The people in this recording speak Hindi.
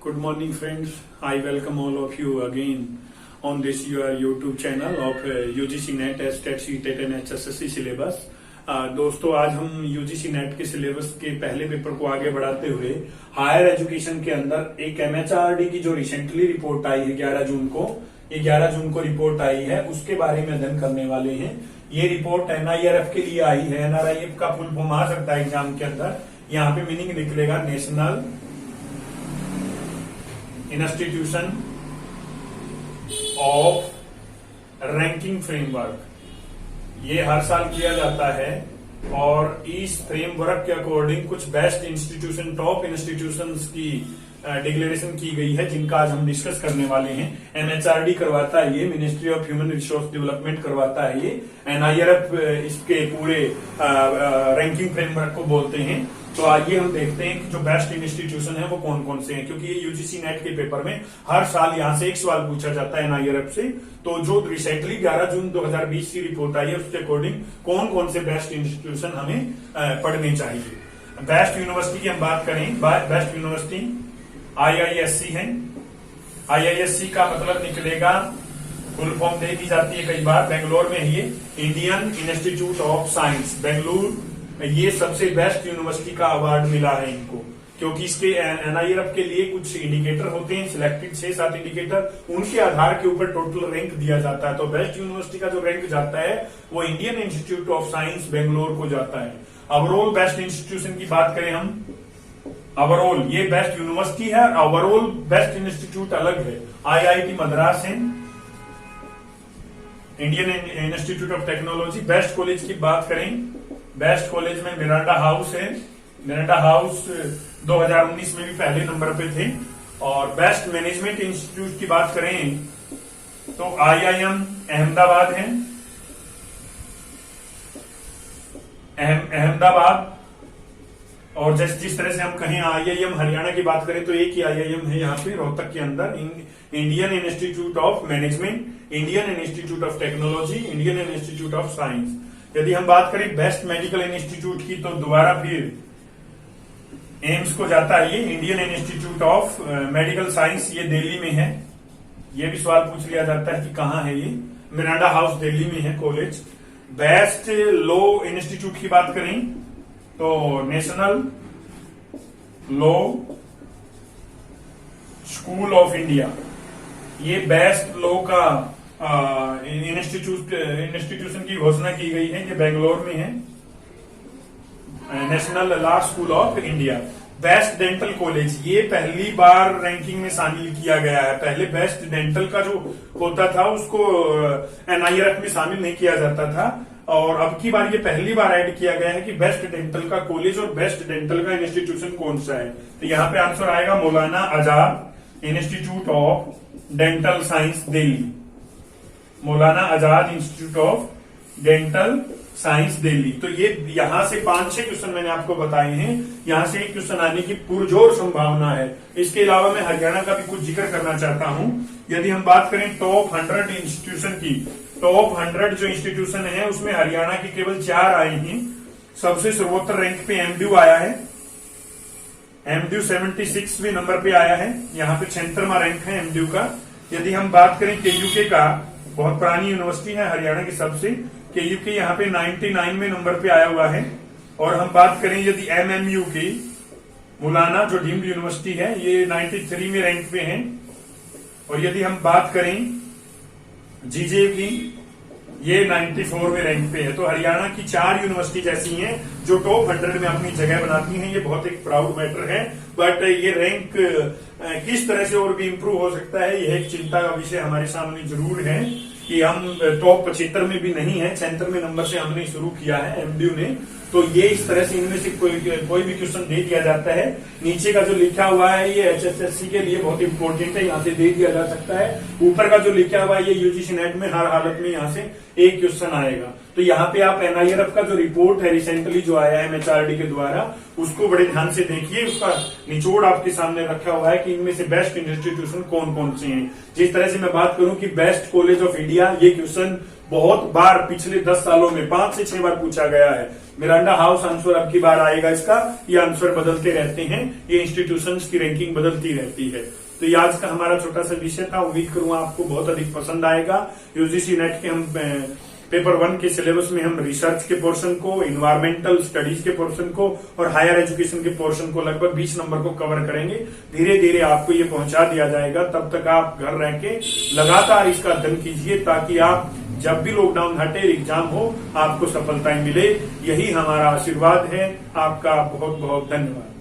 Good morning, friends. I welcome all of you again on this your YouTube channel of UGC NET STET CTET and HSSC syllabus. दोस्तों, आज हम UGC नेट के सिलेबस के पहले पेपर को आगे बढ़ाते हुए हायर एजुकेशन के अंदर एक MHRD की जो रिसेंटली रिपोर्ट आई है 11 जून को, ये 11 जून को रिपोर्ट आई है, उसके बारे में अध्ययन करने वाले हैं। ये रिपोर्ट NIRF के लिए आई है। NIRF का फुल फॉर्म आ सकता है एग्जाम के अंदर, यहाँ पे मीनिंग निकलेगा national institution of ranking framework. ये हर साल किया जाता है और इस फ्रेमवर्क के अकॉर्डिंग कुछ बेस्ट इंस्टीट्यूशन, टॉप इंस्टीट्यूशंस की डिक्लेरेशन की गई है, जिनका आज हम डिस्कस करने वाले हैं। MHRD करवाता है ये, ministry of human resource development करवाता है ये। NIRF इसके पूरे रैंकिंग फ्रेमवर्क को बोलते हैं। तो आइए हम देखते हैं कि जो बेस्ट इंस्टीट्यूशन है वो कौन कौन से हैं, क्योंकि ये UGC नेट के पेपर में हर साल यहाँ से एक सवाल पूछा जाता है NIRF से। तो जो रिसेंटली 11 जून 2020 की रिपोर्ट आई है, उसके अकॉर्डिंग कौन कौन से बेस्ट इंस्टीट्यूशन हमें पढ़ने चाहिए। बेस्ट यूनिवर्सिटी की हम बात करें, बेस्ट यूनिवर्सिटी IISc है। IISc का मतलब निकलेगा, फुल फॉर्म दे दी जाती है कई बार, बेंगलोर में ये Indian institute of science Bengaluru. ये सबसे बेस्ट यूनिवर्सिटी का अवार्ड मिला है इनको, क्योंकि इसके NIRF के लिए कुछ इंडिकेटर होते हैं, सिलेक्टेड 6-7 इंडिकेटर, उनके आधार के ऊपर टोटल रैंक दिया जाता है। तो बेस्ट यूनिवर्सिटी का जो रैंक जाता है वो Indian institute of science Bangalore को जाता है। ओवरऑल बेस्ट इंस्टीट्यूशन की बात करें हम, ओवरऑल ये बेस्ट यूनिवर्सिटी है, ओवरऑल बेस्ट इंस्टीट्यूट अलग है। IIT मद्रास है, Indian institute of technology. Best college की बात करें, बेस्ट कॉलेज में मिरांडा हाउस है। मिरांडा हाउस 2019 में भी पहले नंबर पे थे। और बेस्ट मैनेजमेंट इंस्टीट्यूट की बात करें तो IIM अहमदाबाद है, अहमदाबाद। और जिस तरह से हम कहें IIM हरियाणा की बात करें तो एक ही IIM है यहाँ पे रोहतक के अंदर, Indian institute of management, Indian institute of technology, Indian institute of science. यदि हम बात करें बेस्ट मेडिकल इंस्टीट्यूट की तो दोबारा फिर एम्स को जाता है ये, Indian institute of medical science, ये दिल्ली में है। ये भी सवाल पूछ लिया जाता है कि कहाँ है ये, मिरांडा हाउस दिल्ली में है कॉलेज। बेस्ट लॉ इंस्टीट्यूट की बात करें तो national law school of India, ये बेस्ट लॉ का इंस्टीट्यूशन की घोषणा की गई है, ये बेंगलोर में है, national law school of India. Best dental college, ये पहली बार रैंकिंग में शामिल किया गया है। पहले बेस्ट डेंटल का जो होता था उसको NIRF में शामिल नहीं किया जाता था, और अब की बार ये पहली बार ऐड किया गया है कि बेस्ट डेंटल का कॉलेज और बेस्ट डेंटल का इंस्टीट्यूशन कौन सा है। तो यहाँ पे आंसर आएगा Maulana Azad institute of dental science Delhi, Maulana Azad institute of dental science Delhi. तो ये यहाँ से 5-6 क्वेश्चन मैंने आपको बताए हैं, यहाँ से एक क्वेश्चन आने की पुरजोर संभावना है। इसके अलावा मैं हरियाणा का भी कुछ जिक्र करना चाहता हूँ। यदि हम बात करें टॉप 100 इंस्टीट्यूशन की, टॉप 100 जो इंस्टीट्यूशन है उसमें हरियाणा की केवल 4 आई हैं। सबसे सर्वोत्तर रैंक पे MDU आया है, MDU 76वें नंबर पे आया है, यहाँ पे 76वां रैंक है MDU का। यदि हम बात करें KUK का, बहुत पुरानी यूनिवर्सिटी है हरियाणा की सबसे, KUK यहाँ पे 99वें नंबर पे आया हुआ है। और हम बात करें यदि MMU की, मौलाना जो डीम्ड यूनिवर्सिटी है, ये 93वें रैंक पे है। और यदि हम बात करें GJ की, ये 94वें रैंक पे है। तो हरियाणा की 4 यूनिवर्सिटीज ऐसी हैं जो टॉप 100 में अपनी जगह बनाती हैं। ये बहुत एक प्राउड मैटर है, बट ये रैंक किस तरह से और भी इंप्रूव हो सकता है, यह एक चिंता का विषय हमारे सामने जरूर है कि हम टॉप 75 में भी नहीं है, 76वें नंबर से हमने शुरू किया है MDU ने। तो ये इस तरह से इनमें से कोई भी क्वेश्चन दे दिया जाता है। नीचे का जो लिखा हुआ है ये HSSC के लिए बहुत इंपॉर्टेंट है, यहाँ से दे दिया जा सकता है। ऊपर का जो लिखा हुआ है ये UGC नेट में हर हालत में यहाँ से एक क्वेश्चन आएगा। तो यहाँ पे आप NIRF का जो रिपोर्ट है रिसेंटली जो आया है MHRD के द्वारा, उसको बड़े ध्यान से देखिए। उसका निचोड़ आपके सामने रखा हुआ है कि इनमें से बेस्ट इंस्टीट्यूशन कौन कौन से हैं। जिस तरह से मैं बात करूं कि बेस्ट कॉलेज ऑफ इंडिया, ये क्वेश्चन बहुत बार पिछले 10 सालों में 5 से 6 बार पूछा गया है। मिरांडा हाउस आंसर अब की बार आएगा इसका। ये आंसर बदलते रहते हैं, ये इंस्टीट्यूशंस की रैंकिंग बदलती रहती है। तो ये आज का हमारा छोटा सा विषय था। उम्मीद करूंगा आपको बहुत अधिक पसंद आएगा। यूजीसी नेट के हम पेपर 1 के सिलेबस में हम रिसर्च के पोर्शन को, इन्वायरमेंटल स्टडीज के पोर्शन को और हायर एजुकेशन के पोर्शन को लगभग 20 नंबर को कवर करेंगे। धीरे धीरे आपको ये पहुंचा दिया जाएगा। तब तक आप घर रह के लगातार इसका अध्ययन कीजिए ताकि आप जब भी लॉकडाउन हटे, एग्जाम हो, आपको सफलताएं मिले। यही हमारा आशीर्वाद है। आपका बहुत बहुत धन्यवाद।